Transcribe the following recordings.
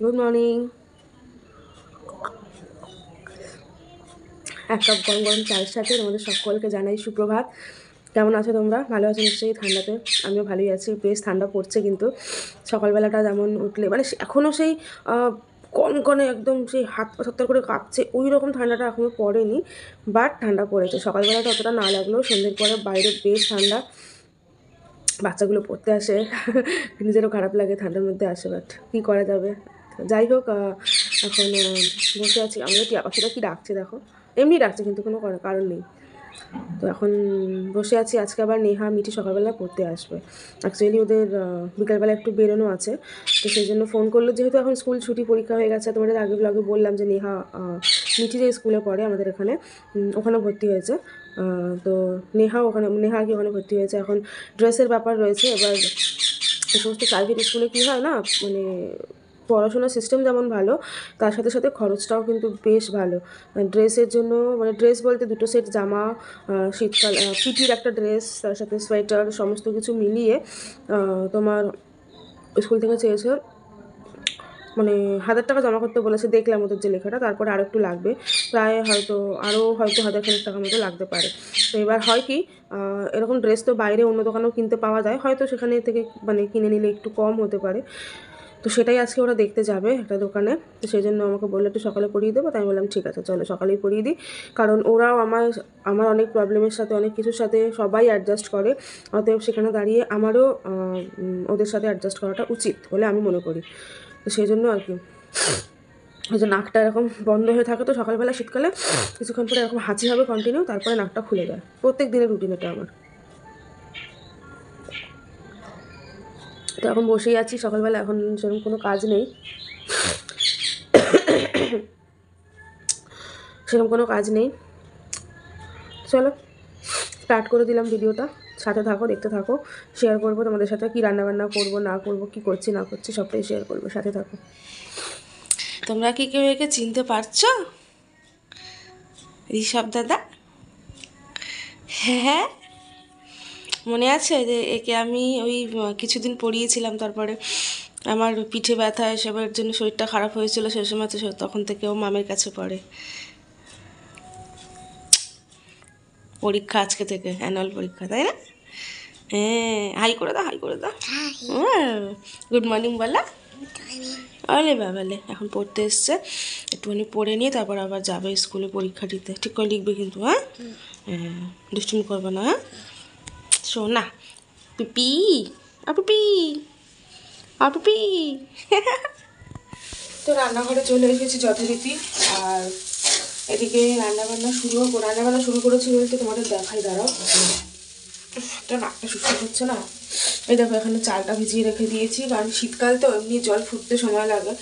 Good morning. এক cup গরম গরম চায়ের সাথে তোমাদের সকলকে জানাই সুপ্রভাত। কেমন আছো তোমরা? ভালো আছো নিশ্চয়ই ঠান্ডাতে? আমিও ভালোই আছি। বেশ ঠান্ডা পড়ছে, কিন্তু সকালবেলাটা যেমন উঠলে মানে এখনও সেই কনকনে একদম সেই হাত পা থরথর করে কাঁপছে, ওই রকম ঠান্ডাটা এখনও পড়েনি, বাট ঠান্ডা পড়েছে। সকালবেলাটা অতটা না লাগলেও সন্ধ্যের পরে বাইরে বেশ ঠান্ডা। বাচ্চাগুলো পড়তে আসে, নিজেরও খারাপ লাগে ঠান্ডার মধ্যে আসে, বাট কী করা যাবে। যাই হোক, এখন বসে আছি। আমরা টিয়া পাখিটা কি ডাকছে দেখো, এমনি ডাকছে, কিন্তু কোনো কারণ নেই। তো এখন বসে আছি। আজকে আবার নেহা মিঠি সকালবেলা পড়তে আসবে। অ্যাকচুয়ালি ওদের বিকালবেলা একটু বেরোনো আছে, তো সেই জন্য ফোন করলো। যেহেতু এখন স্কুল ছুটি, পরীক্ষা হয়ে গেছে, তোমাদের আগে ব্লগে বললাম যে নেহা মিঠি যে স্কুলে পড়ে আমাদের এখানে, ওখানে ভর্তি হয়েছে। তো নেহা আর কি ওখানে ভর্তি হয়েছে। এখন ড্রেসের ব্যাপার রয়েছে। এবার এই সমস্ত প্রাইভেট স্কুলে কী হয় না, মানে পড়াশোনার সিস্টেম যেমন ভালো, তার সাথে সাথে খরচটাও কিন্তু বেশ ভালো। ড্রেসের জন্য, মানে ড্রেস বলতে দুটো সেট জামা, শীতকাল পিটির একটা ড্রেস, তার সাথে সোয়েটার, সমস্ত কিছু মিলিয়ে তোমার স্কুল থেকে চেয়েছে মানে 1,000 টাকা জমা করতে বলেছে। দেখলাম ওদের যে লেখাটা, তারপরে আরও একটু লাগবে, প্রায় হয়তো 1,000 টাকা মতো লাগতে পারে। তো এবার হয় কি, এরকম ড্রেস তো বাইরে অন্য দোকানেও কিনতে পাওয়া যায়, হয়তো সেখানে থেকে মানে কিনে নিলে একটু কম হতে পারে। তো সেটাই আজকে ওরা দেখতে যাবে একটা দোকানে। তো সেই জন্য আমাকে বললো একটু সকালে পরিয়ে দেবো, তাই আমি বললাম ঠিক আছে চলো সকালেই পরিয়ে দিই। কারণ ওরাও আমার অনেক প্রবলেমের সাথে, অনেক কিছুর সাথে সবাই অ্যাডজাস্ট করে। অতএব সেখানে দাঁড়িয়ে আমারও ওদের সাথে অ্যাডজাস্ট করাটা উচিত বলে আমি মনে করি। তো সেই জন্য আর কি, ওই যে নাকটা এরকম বন্ধ হয়ে থাকে, তো সকালবেলা শীতকালে কিছুক্ষণ পরে এরকম হাঁচি হবে কন্টিনিউ, তারপরে নাকটা খুলে যায়। প্রত্যেক দিনের রুটিন এটা আমার। তো এখন বসেই আছি সকালবেলা, এখন সেরকম কোনো কাজ নেই, চলো স্টার্ট করে দিলাম ভিডিওটা। সাথে থাকো, দেখতে থাকো, শেয়ার করবো তোমাদের সাথে কী রান্নাবান্না করবো না করবো, কী করছি না করছি, সবটাই শেয়ার করবো, সাথে থাকো। তোমরা কি কেউ একে চিনতে পারছো? ঋষভ দাদা, হ্যাঁ, মনে আছে যে একে আমি ওই কিছুদিন পড়িয়েছিলাম, তারপরে আমার পিঠে ব্যথা এসবের জন্য শরীরটা খারাপ হয়েছিল, সেই সময় তো তখন থেকে ও মামের কাছে পড়ে। পরীক্ষা আজকে থেকে, অ্যানুয়াল পরীক্ষা, তাই না? হ্যাঁ, হাই করে দাও, হাই করে দাও। গুড মর্নিং বলা। আরে বাবালে, এখন পড়তে এসছে, একটুখানি পড়ে নিয়ে তারপর আবার যাবে স্কুলে পরীক্ষা দিতে। ঠিক করে লিখবে কিন্তু, হ্যাঁ? হ্যাঁ, দুষ্টুমি করবে না, হ্যাঁ? শোনা পিপি, পিপি, পিপি। তো রান্নাঘরে চলে এসেছি যথারীতি। আর এদিকে রান্নাবান্না শুরু করেছি বলতে তোমাদের দেখাই, দাঁড়াও, একটা নাকটা শুষ্ক হচ্ছে না। এই দেখো, এখানে চালটা ভিজিয়ে রেখে দিয়েছি, কারণ শীতকাল তো এমনি জল ফুটতে সময় লাগে।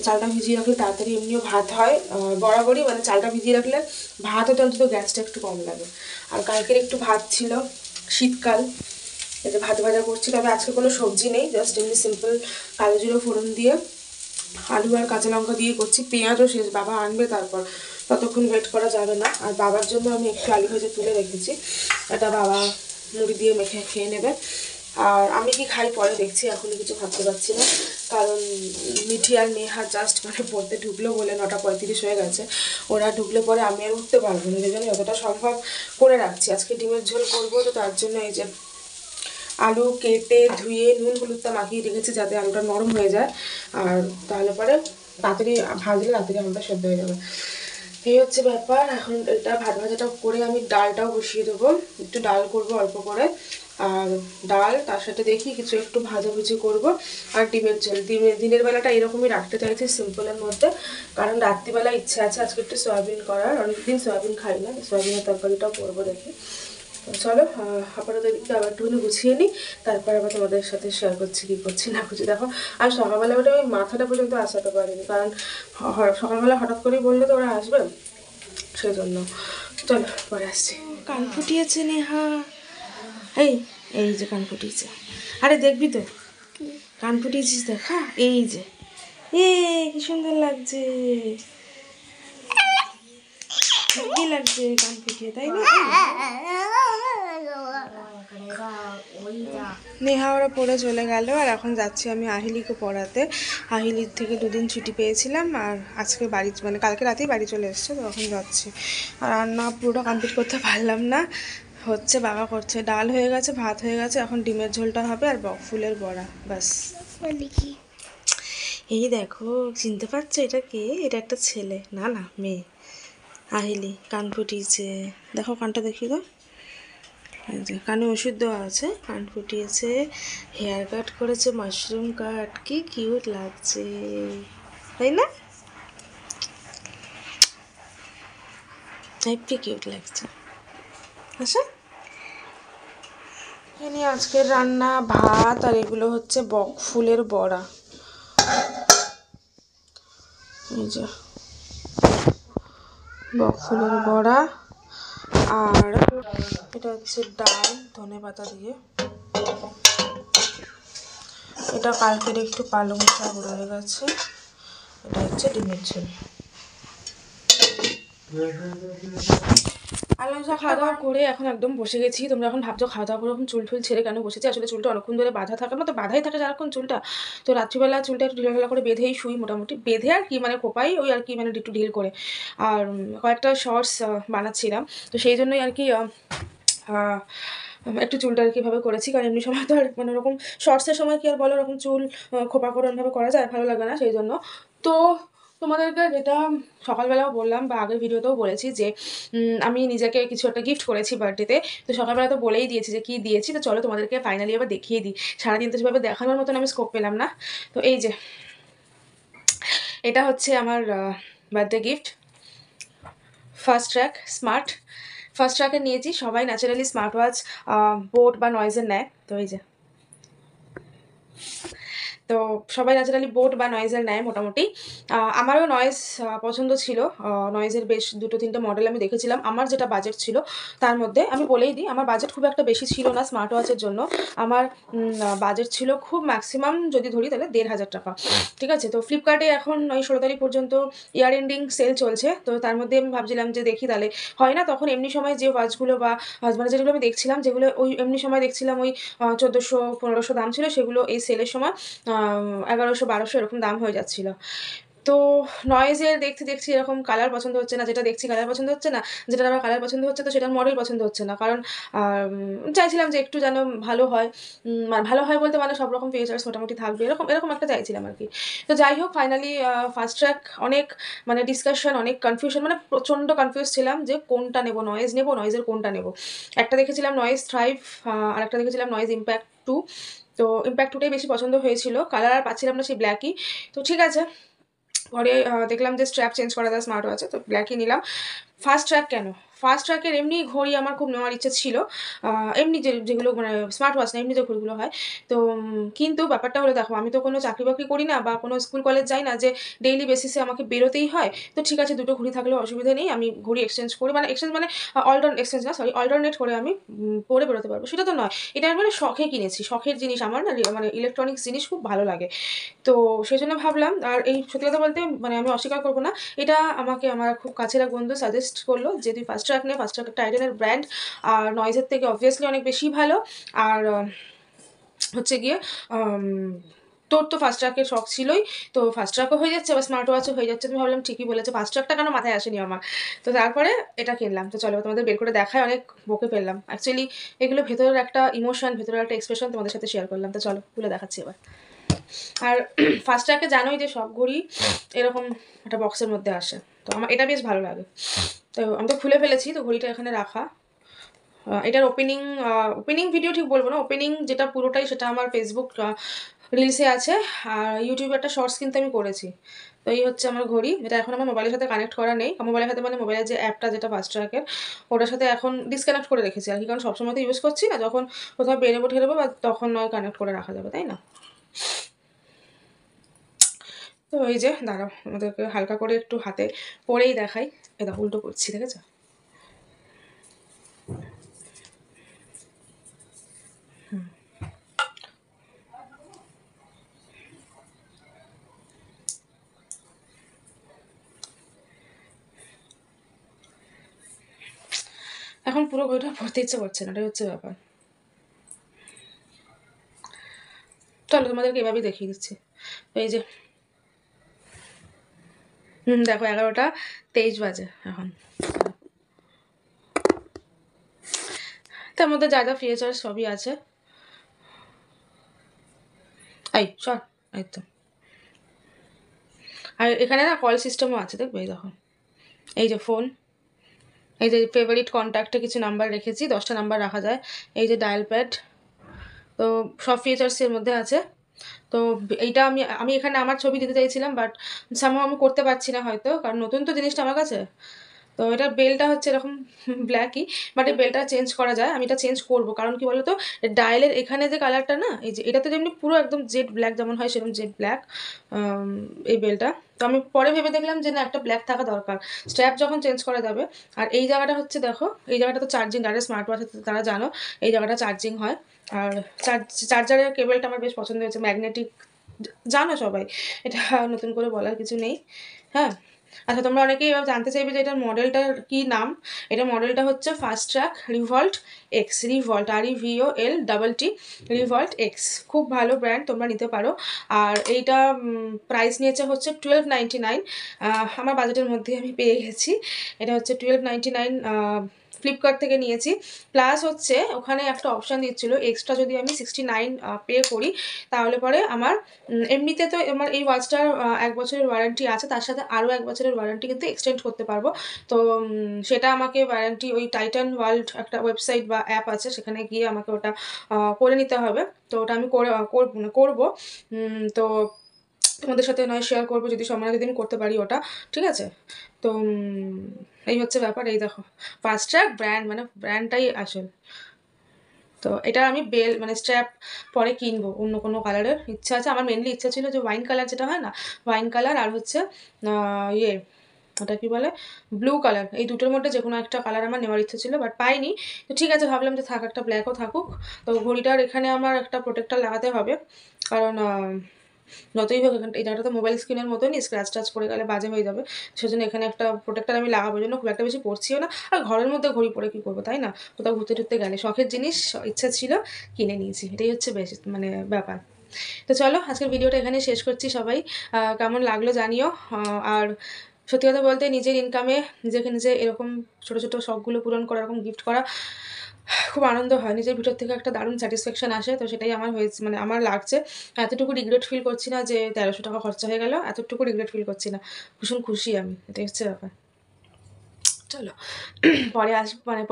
চালটা ভিজিয়ে রাখলে তাড়াতাড়ি এমনিও ভাত হয়। বরাবরই মানে চালটা ভিজিয়ে রাখলে ভাত হতে অন্তত গ্যাসটা একটু কম লাগে। আর কালকের একটু ভাত ছিল, শীতকাল, এই যে ভাত ভাজা করছি। তবে আজকে কোনো সবজি নেই, জাস্ট এমনি সিম্পল কালো জিরে ফোড়ন দিয়ে আলু আর কাঁচা লঙ্কা দিয়ে করছি। পেঁয়াজও শেষ, বাবা আনবে, তারপর ততক্ষণ ওয়েট করা যাবে না। আর বাবার জন্য আমি একটু আলু ভেজে তুলে রেখেছি, এটা বাবা মুড়ি দিয়ে মেখে খেয়ে নেবে। আর আমি কি খাই পরে দেখছি, এখনই কিছু ভাবতে পারছি না, কারণ মিঠি আর নেহা জাস্ট মানে পড়তে ঢুকলো বলে 9:35 হয়ে গেছে। ওরা ঢুকলে পরে আমি আর উঠতে পারবো না, এই জন্য যতটা সম্ভব করে রাখছি। আজকে ডিমের ঝোল করবো, তো তার জন্য এই যে আলু কেটে ধুয়ে নুন হলুদটা মাখিয়ে রেখেছি, যাতে আলুটা নরম হয়ে যায়, আর তাহলে পরে তাড়াতাড়ি ভাজলে তাড়াতাড়ি আলুটা সেদ্ধ হয়ে যাবে। এই হচ্ছে ব্যাপার। এখন এটা ভাত ভাজাটা করে আমি ডালটাও বসিয়ে দেবো, একটু ডাল করবো অল্প করে, আর ডাল তার সাথে দেখি কিছু একটু ভাজাভুজি করবো। আর ডিমের ঝোল, দিনের বেলাটা এরকমই রাখতে চাইছি সিম্পলের মধ্যে, কারণ রাত্রিবেলা ইচ্ছা আছে আজকে একটু সয়াবিন করার। অনেকদিন সয়াবিন খাই না, সয়াবিনের তরকারিটাও করবো দেখি। চলো আপাতত দিকটা আবার একটুখানি গুছিয়ে নিই, তারপর আবার তোমাদের সাথে শেয়ার করছি কী করছি না করছি। দেখো, আর সকালবেলা ওটা আমি মাথাটা পর্যন্ত আসাতে পারিনি, কারণ সকালবেলা হঠাৎ করেই বললে তো ওরা আসবে, সেই জন্য। চলো পরে আসছি। কান ফুটিয়েছে নেহা, এই এই যে কান ফুটিয়েছে। আরে দেখবি তো, কান ফুটিয়েছিস দেখা, এই যে, কি সুন্দর লাগছে, কি লাগছে কান ফুটিয়ে, তাই না? নেহা ওরা পড়ে চলে গেল, আর এখন যাচ্ছি আমি আহিলিকে পড়াতে। আহিলির থেকে 2 দিন ছুটি পেয়েছিলাম, আর আজকে বাড়ি মানে কালকে রাতেই বাড়ি চলে এসছে, তো এখন যাচ্ছি। আর রান্না পুরোটা কমপ্লিট করতে পারলাম না, হচ্ছে বাবা করছে। ডাল হয়ে গেছে, ভাত হয়ে গেছে, এখন ডিমের ঝোলটা হবে আর বকফুলের বড়া, ব্যাস। এই দেখো, চিনতে পারছো এটা কে? এটা একটা ছেলে, না না মেয়ে, আহিলি। কান ফুটিয়েছে, দেখো কানটা দেখি তো, কানে ওষুধ দেওয়া আছে, কান ফুটিয়েছে, হেয়ার কাট করেছে, মাশরুম কাট, কি কিউট লাগছে, তাই না? হেপি কিউট লাগছে। আচ্ছা, এখানে আজকের রান্না ভাত, আর এগুলো হচ্ছে বকফুলের বড়া। এই যে বকফুলের বড়া, আর এটা হচ্ছে ডাল ধনে পাতা দিয়ে। এটা কালকের একটু পালং শাক রয়ে গেছে। এটা হচ্ছে ডিমের ঝোল। আলম শাক খাওয়া দাওয়া করে এখন একদম বসে গেছি। তোমরা এখন ভাবছো খাওয়া দাওয়া করে এখন চুল টুল ছেড়ে কেন বসেছি? আসলে চুলটা অনেকক্ষণ ধরে বাঁধা থাকে না, তো বাঁধাই থাকে সারাক্ষণ চুলটা। তো রাত্রিবেলা চুলটা একটু ঢিলাঢালা করে বেঁধেই শুই, মোটামুটি বেঁধে আর কি, মানে খোপাই ওই আর কি, মানে একটু ঢিল করে। আর কয়েকটা শর্টস বানাচ্ছিলাম, তো সেই জন্যই আর কি একটু চুলটা আর কীভাবে করেছি, কারণ এমনি সময় তো আর মানে ওরকম শর্টসের সময় কি আর বলো ওরকম চুল খোপা করে ওরকমভাবে করা যায়, ভালো লাগে না, সেই জন্য। তো তোমাদেরকে যেটা সকালবেলাও বললাম বা আগের ভিডিওতেও বলেছি যে আমি নিজেকে কিছু একটা গিফট করেছি বার্থডেতে। তো সকালবেলা তো বলেই দিয়েছি যে কী দিয়েছি, তো চলো তোমাদেরকে ফাইনালি আবার দেখিয়ে দিই। সারাদিন তো যেভাবে দেখানোর মতন আমি স্কোপ পেলাম না। তো এই যে এটা হচ্ছে আমার birthday gift, Fastrack smart. ফার্স্ট ট্র্যাকে নিয়েছি, সবাই ন্যাচারালি স্মার্ট ওয়াচ বোট বা নয়েজের নেয়, তো এই যে তো সবাই ন্যাচারালি বোট বা নয়েজের নেয় মোটামুটি। আমারও নয়েজ পছন্দ ছিল, নয়েজের বেশ 2-3টে মডেল আমি দেখেছিলাম। আমার যেটা বাজেট ছিল তার মধ্যে আমি বলেই দিই, আমার বাজেট খুব একটা বেশি ছিল না স্মার্ট ওয়াচের জন্য। আমার বাজেট ছিল খুব ম্যাক্সিমাম যদি ধরি তাহলে 1,500 টাকা, ঠিক আছে। তো ফ্লিপকার্টে এখন ওই 16 তারিখ পর্যন্ত ইয়ার এন্ডিং সেল চলছে, তো তার মধ্যে আমি ভাবছিলাম যে দেখি তাহলে হয় না। তখন এমনি সময় যে ওয়াচগুলো বা মানে যেগুলো আমি দেখছিলাম, যেগুলো ওই এমনি সময় দেখছিলাম ওই 1400-1500 দাম ছিল, সেগুলো এই সেলের সময় 1100-1200 এরকম দাম হয়ে যাচ্ছিলো। তো নয়েজের দেখছি এরকম কালার পছন্দ হচ্ছে না, যেটা দেখছি কালার পছন্দ হচ্ছে না, যেটা আমার কালার পছন্দ হচ্ছে তো সেটার মডেল পছন্দ হচ্ছে না। কারণ চাইছিলাম যে একটু যেন ভালো হয়, ভালো হয় বলতে মানে সব রকম ফিচার্স মোটামুটি থাকবে, এরকম এরকম একটা চাইছিলাম আর কি। তো যাই হোক, ফাইনালি ফার্স্ট ট্র্যাক অনেক মানে ডিসকাশন, অনেক কনফিউশন, মানে প্রচণ্ড কনফিউজ ছিলাম যে কোনটা নেব, নয়েজ নেব, নয়েজের কোনটা নেব। একটা দেখেছিলাম নয়েজ থ্রাইভ, আর একটা দেখেছিলাম নয়েজ ইম্প্যাক্ট 2। তো ইম্প্যাক্ট 2টাই বেশি পছন্দ হয়েছিল, কালার আর পাচ্ছিলাম না সেই ব্ল্যাকই। তো ঠিক আছে, পরে দেখলাম যে স্ট্র্যাপ চেঞ্জ করা যায় স্মার্ট ওয়াচে, তো ব্ল্যাকই নিলাম। ফার্স্ট ট্র্যাক কেন? ফার্স্ট ট্র্যাকের এমনি ঘড়ি আমার খুব নেওয়ার ইচ্ছে ছিল, এমনি যেগুলো মানে স্মার্ট ওয়াচ না, এমনি যে ঘড়িগুলো হয়। তো কিন্তু ব্যাপারটা হলো, দেখো আমি তো কোনো চাকরি বাকরি করি না বা কোনো স্কুল কলেজ যাই না যে ডেইলি বেসিসে আমাকে বেরোতেই হয়। তো ঠিক আছে, দুটো ঘড়ি থাকলেও অসুবিধা নেই, আমি ঘড়ি এক্সচেঞ্জ করি, মানে এক্সচেঞ্জ মানে অল্টারনেট করে আমি পরে বেরোতে পারবো, সেটা তো নয়। এটা একবারে শখে কিনেছি, শখের জিনিস আমার না, মানে ইলেকট্রনিক্স জিনিস খুব ভালো লাগে। তো সেই জন্য ভাবলাম, আর এই সত্যি কথা বলতে মানে আমি অস্বীকার করবো না, এটা আমাকে আমার খুব কাছের এক বন্ধু সাজেস্ট করলো যে তুই ফার্স্ট ট্র্যাক নে, ফার্স্ট ট্র্যাক একটা টাইটানের ব্র্যান্ড, আর নয়েজের থেকে অবভিয়াসলি অনেক বেশি ভালো। আর হচ্ছে গিয়ে তোর তো ফার্স্ট ট্র্যাকের শখ ছিলই, তো ফার্স্ট ট্র্যাকও হয়ে যাচ্ছে, আবার স্মার্ট ওয়াচও হয়ে যাচ্ছে। আমি ভাবলাম ঠিকই বলেছে, ফার্স্ট ট্র্যাকটা কেন মাথায় আসেনি আমার। তো তারপরে এটা কিনলাম। তো চলো তোমাদের বের করে দেখায়, অনেক বকে ফেললাম অ্যাকচুয়ালি, এগুলো ভেতরের একটা ইমোশন, ভেতরের একটা এক্সপ্রেশন তোমাদের সাথে শেয়ার করলাম। তো চলো খুলে দেখাচ্ছি এবার। আর ফার্স্ট ট্র্যাকে জানোই যে সব ঘড়ি এরকম একটা বক্সের মধ্যে আসে, তো আমার এটা বেশ ভালো লাগে। তো আমি তো খুলে ফেলেছি, তো ঘড়িটা এখানে রাখা। এটার ওপেনিং ভিডিও ঠিক বলবো না, ওপেনিং যেটা পুরোটাই সেটা আমার ফেসবুক রিলসে আছে, আর ইউটিউবে একটা শর্টস কিন্তু আমি করেছি। তো এই হচ্ছে আমার ঘড়ি, এটা এখন আমার মোবাইলের সাথে কানেক্ট করা নেই। মোবাইলের সাথে মানে মোবাইলের যে অ্যাপটা যেটা ফাস্ট ট্র্যাকের, ওটার সাথে এখন ডিসকানেক্ট করে রেখেছি আর কি, কারণ সবসময় তো ইউজ করছি না, যখন কোথাও বেরোবো ঠেরোবো বা তখন নয় কানেক্ট করে রাখা যাবে, তাই না? তো এই যে দাঁড়াও, আমাদেরকে হালকা করে একটু হাতে পরেই দেখাই। এটা উল্টো করছি, দেখেছো? এখন পুরো ঘড়িটা পরতে ইচ্ছে করছে না, এটাই হচ্ছে ব্যাপার। চলো তোমাদেরকে এভাবেই দেখিয়ে দিচ্ছি। এই যে দেখো 11:23 বাজে এখন। তার মধ্যে যা যা ফিচার্স সবই আছে। এই সর, এই তো। আর এখানে না কল সিস্টেমও আছে, দেখবে এই দেখো। এই যে ফোন, এই যে ফেভারিট কন্ট্যাক্টে কিছু নাম্বার রেখেছি, 10টা নাম্বার রাখা যায়। এই যে ডায়াল প্যাড, তো সব ফিচার্সের মধ্যে আছে। তো এইটা আমি আমি এখানে আমার ছবি দিতে চাইছিলাম, বাট সামহাও আমি করতে পারছি না হয়তো, কারণ নতুন তো জিনিসটা আমার কাছে। তো এটা বেলটা হচ্ছে এরকম ব্ল্যাকই, বাট এই বেলটা চেঞ্জ করা যায়। আমি এটা চেঞ্জ করবো, কারণ কি বলতো, ডায়ালের এখানে যে কালারটা না, এই যে এটাতে যেমনি পুরো একদম জেড ব্ল্যাক যেমন হয়, সেরকম জেড ব্ল্যাক এই বেলটা। তো আমি পরে ভেবে দেখলাম যে না, একটা ব্ল্যাক থাকা দরকার স্ট্র্যাপ যখন চেঞ্জ করা যাবে। আর এই জায়গাটা হচ্ছে দেখো, এই জায়গাটা তো চার্জিং, ডাইরেক্ট স্মার্ট ওয়াচ তারা জানো এই জায়গাটা চার্জিং হয়। আর চার্জারের কেবলটা আমার বেশ পছন্দ হয়েছে, ম্যাগনেটিক, জানো সবাই, এটা নতুন করে বলার কিছু নেই। হ্যাঁ, আচ্ছা, তোমরা অনেকেই জানতে চাইবে যে এটার মডেলটার কী নাম। এটা মডেলটা হচ্ছে fast track revolt x, revolt REVOLT revolt x. খুব ভালো ব্র্যান্ড, তোমরা নিতে পারো। আর এইটা প্রাইস নিয়েছে হচ্ছে 1299। আমার বাজেটের মধ্যে আমি পেয়ে গেছি। এটা হচ্ছে 1299, ফ্লিপকার্ট থেকে নিয়েছি। প্লাস হচ্ছে ওখানে একটা অপশান দিচ্ছিলো, এক্সট্রা যদি আমি 69 পে করি, তাহলে পরে আমার এমনিতে তো আমার এই ওয়াচটার 1 বছরের ওয়ারেন্টি আছে, তার সাথে আরও 1 বছরের ওয়ারেন্টি কিন্তু এক্সটেন্ড করতে পারবো। তো সেটা আমাকে ওয়ারেন্টি, ওই টাইটান ওয়ার্ল্ড একটা ওয়েবসাইট বা অ্যাপ আছে, সেখানে গিয়ে আমাকে ওটা করে নিতে হবে। তো ওটা আমি করবো। তো তোমাদের সাথে নয় শেয়ার করবো যদি সময় যেদিন করতে পারি ওটা, ঠিক আছে। তো এই হচ্ছে ব্যাপার। এই দেখো, ফাস্ট ট্র্যাক ব্র্যান্ড, মানে ব্র্যান্ডটাই আসল। তো এটা আমি বেল মানে স্ট্র্যাপ পরে কিনবো অন্য কোনো কালারের, ইচ্ছা আছে আমার। মেনলি ইচ্ছা ছিল যে ওয়াইন কালার যেটা হয় না, ওয়াইন কালার, আর হচ্ছে ইয়ে, ওটা কি বলে, ব্লু কালার, এই দুটোর মধ্যে যে কোনো একটা কালার আমার নেওয়ার ইচ্ছা ছিল, বাট পাইনি। তো ঠিক আছে, ভাবলাম যে থাক, একটা ব্ল্যাকও থাকুক। তো ঘড়িটার এখানে আমার একটা প্রোটেক্টার লাগাতে হবে, কারণ যতই হোক এখানটা, এই জায়গাটা তো মোবাইল স্ক্রিনের মতনই, স্ক্র্যাচ টাচ পড়ে গেলে বাজে হয়ে যাবে। সেজন্য এখানে একটা প্রোটেক্টার আমি লাগাবো, জন্য খুব একটা বেশি পড়ছিও না। আর ঘরের মধ্যে ঘড়ি পরে কী করবো, তাই না? কোথাও ঘুরতে টুরতে গেলে, শখের জিনিস, ইচ্ছা ছিল, কিনে নিয়েছি, এটাই হচ্ছে বেশ মানে ব্যাপার। তো চলো, আজকের ভিডিওটা এখানে শেষ করছি। সবাই কেমন লাগলো জানিও। আর সত্যি কথা বলতে, নিজের ইনকামে নিজেকে নিজে এরকম ছোটো ছোটো শখগুলো পূরণ করা, এরকম গিফট করা, খুব আনন্দ হয়, নিজের ভিতর থেকে একটা দারুণ স্যাটিসফ্যাকশান আসে। তো সেটাই আমার হয়েছে, মানে আমার লাগছে। এতটুকু রিগ্রেট ফিল করছি না যে 1300 টাকা খরচা হয়ে গেল, এতটুকু রিগ্রেট ফিল করছি না, ভীষণ খুশি আমি, এটাই হচ্ছে ব্যাপার। চলো, পরে মানে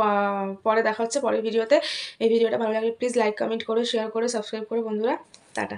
পরে দেখা হচ্ছে পরের ভিডিওতে। এই ভিডিওটা ভালো লাগলে প্লিজ লাইক, কমেন্ট করো, শেয়ার করো, সাবস্ক্রাইব করো বন্ধুরা। টাটা।